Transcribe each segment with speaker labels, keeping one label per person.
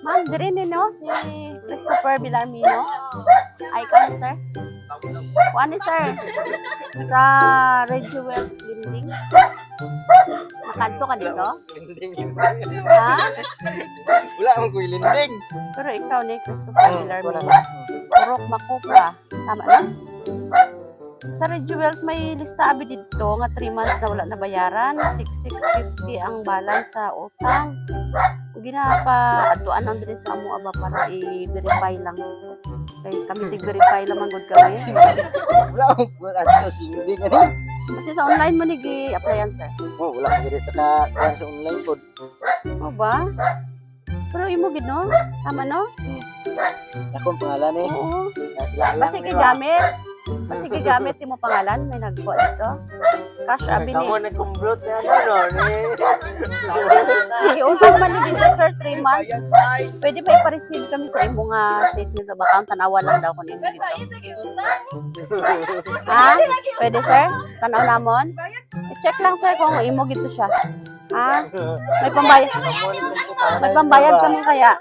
Speaker 1: Ma'am, diri ni no si Christopher Villarmino. Ay ka ni sir. Kuan ni sir sa Red Jewel Building. Makanto ka dito?
Speaker 2: Linding.
Speaker 1: Ha?
Speaker 2: Wala akong kuy linding.
Speaker 1: Pero ikaw ni Christopher Villarmino. Purok Makopra. Tama na? Sa Red Jewel may lista abi dito nga 3 months na wala nabayaran. 6,650 ang balance sa utang. Ginapa atuan ang diri sa amo aba para i-verify lang. Kay kami tig-verify lang gud kami.
Speaker 2: Wala akong kuy linding ani.
Speaker 1: Kasi sa online mo ni gi-applyan sir.
Speaker 2: Oh, wala akong dito ka kuan sa online pod.
Speaker 1: Mo ba? Pero imo gid no? Tama no?
Speaker 2: Akong pangalan eh.
Speaker 1: Oo.
Speaker 2: Sila lang.
Speaker 1: Basi gigamit. Basi gigamit imo pangalan may nagko dito. Cash abi ni.
Speaker 2: Kamu nag-kumbrot na ano ni.
Speaker 1: Iusog man ni dito sir 3 months. Pwede pa ipa-receive kami sa imo nga statement of account tanawan lang daw kun imo dito. Ha? Pwede sir? Tanaw namon? I-check lang sir kung imo gito siya. Ha? May pambayad. May pambayad kami kaya.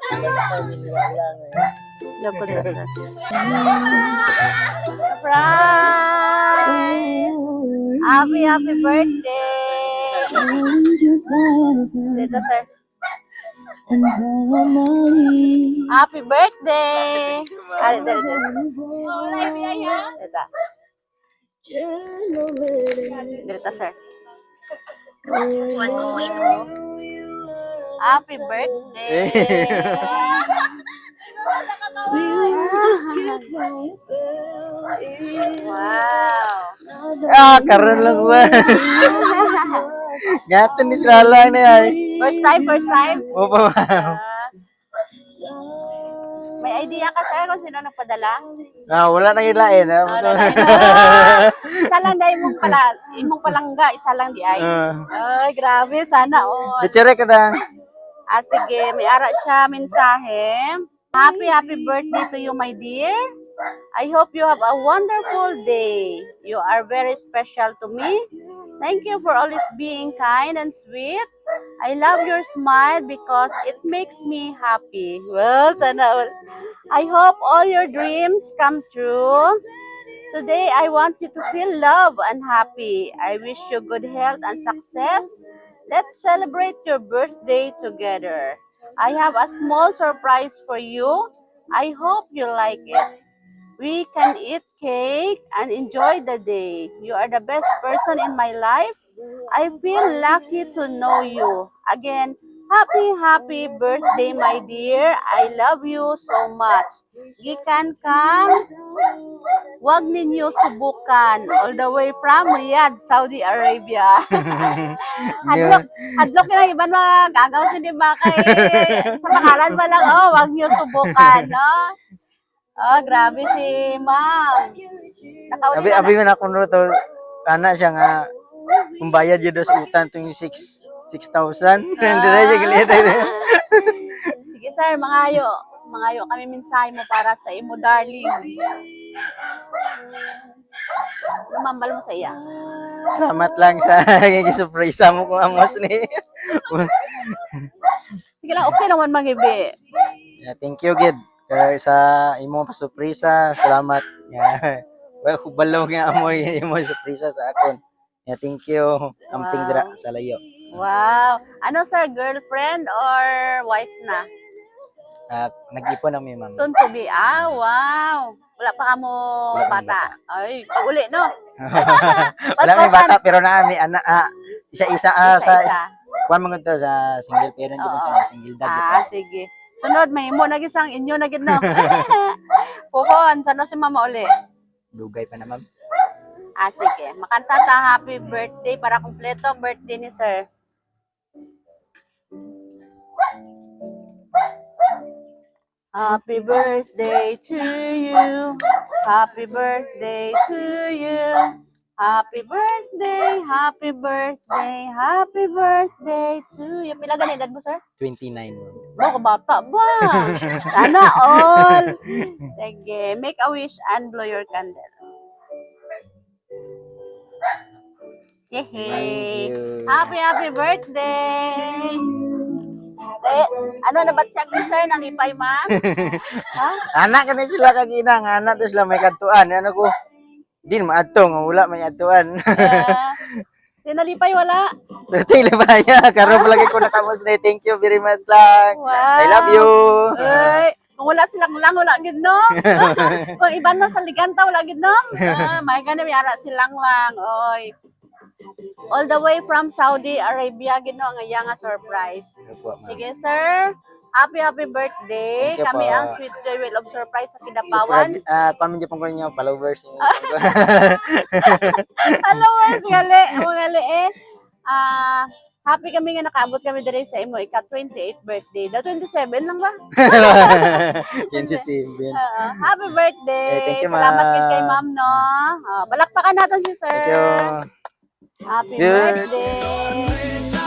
Speaker 1: Joke ko sir. Surprise! Happy birthday! Dito sir. Happy birthday! Dito. Dito sir. Happy birthday! Wow!
Speaker 2: Karon lang ba? Gatin ni sila lang na yan.
Speaker 1: First time?
Speaker 2: O pa ba?
Speaker 1: May idea ka sir kung sino nagpadala?
Speaker 2: Wala nang ilain.
Speaker 1: Isa lang dahil imong palangga, isa lang di ay. Ay, grabe, sana all.
Speaker 2: Bichere ka na.
Speaker 1: Sige, may ara siya mensahe. Happy birthday to you, my dear. I hope you have a wonderful day. You are very special to me. Thank you for always being kind and sweet. I love your smile because it makes me happy. Well, sana all. I hope all your dreams come true. Today, I want you to feel love and happy. I wish you good health and success. Let's celebrate your birthday together. I have a small surprise for you. I hope you like it. We can eat cake and enjoy the day. You are the best person in my life. I feel lucky to know you. Again, happy birthday, my dear. I love you so much. Gikan kang wag ninyo subukan all the way from Riyadh, Saudi Arabia. Hadlok na iban mga gagaw si di ba kay sa pangalan pa lang wag niyo subukan, no? Grabe si ma'am.
Speaker 2: Abi man ako no to kana siya nga kung bayad yun sa utang itong 6,000. Hindi na siya galit.
Speaker 1: Sige sir, mangayo kami mensahe mo para sa imo darling. Lumambal mo sa iya.
Speaker 2: Salamat lang sa surprise mo kung amos ni.
Speaker 1: Sige lang, okay naman mangibi.
Speaker 2: Yeah, thank you gid sa imong pa-surpresa. Salamat. Yeah. Well, kubalaw nga amo imong surpresa sa akon. Yeah, thank you. Amping dira sa layo.
Speaker 1: Wow. Ano sir, girlfriend or wife na?
Speaker 2: Nag-ipon ang ma'am.
Speaker 1: Soon to be. Wow. Wala pa ka mo bata. Ay, uli no?
Speaker 2: Wala may bata pero na may anak. Isa-isa
Speaker 1: Isa-isa.
Speaker 2: Kuan mga to sa single parent din sa single dad.
Speaker 1: Sige. Sunod, may imo na gid sang inyo na gid no. Pukon, sano si mama uli?
Speaker 2: Dugay pa na ma'am.
Speaker 1: Sige. Makanta ta happy birthday para kumpleto ang birthday ni sir. Happy birthday to you. Happy birthday to you. Happy birthday, happy birthday, happy birthday to you. Pila gani edad mo, sir?
Speaker 2: 29.
Speaker 1: Baka bata ba? Sana all. Sige, make a wish and blow your candle. Yehey!
Speaker 2: Thank you.
Speaker 1: Happy birthday! Eh, ano na ba check ni sir? Nalipay, ma'am? Ha?
Speaker 2: Anak ka na sila kaginang, anak na sila may kantuan. Ano ko, din maatong, wala may atuan.
Speaker 1: Tinalipay, wala?
Speaker 2: Tili ba ya? Karon palagi ko nakamos na. Thank you very much lang. I love you.
Speaker 1: Ay, kung wala silang lang, wala gid no. Kung iba na sa liganta, wala gid no. May ganun, may ara silang lang. Oy. All the way from Saudi Arabia, gid no, ang iya nga surprise.
Speaker 2: Opo, ma'am.
Speaker 1: Sige, sir. Happy birthday.
Speaker 2: Thank you
Speaker 1: Kami
Speaker 2: po.
Speaker 1: ang Sweet Joy Will of Surprise sa Kidapawan.
Speaker 2: Pamilya pong ko ninyo, followers niyo.
Speaker 1: Followers, gali. O gali eh. Happy kami nga nakaabot kami diri sa imo ika 28th birthday. Da 27 lang ba?
Speaker 2: 27.
Speaker 1: Happy birthday.
Speaker 2: Eh, thank you,
Speaker 1: Salamat
Speaker 2: ma'am.
Speaker 1: gid kay ma'am no. Balakpakan natin si sir.
Speaker 2: Thank you.
Speaker 1: Happy
Speaker 2: Good.
Speaker 1: birthday.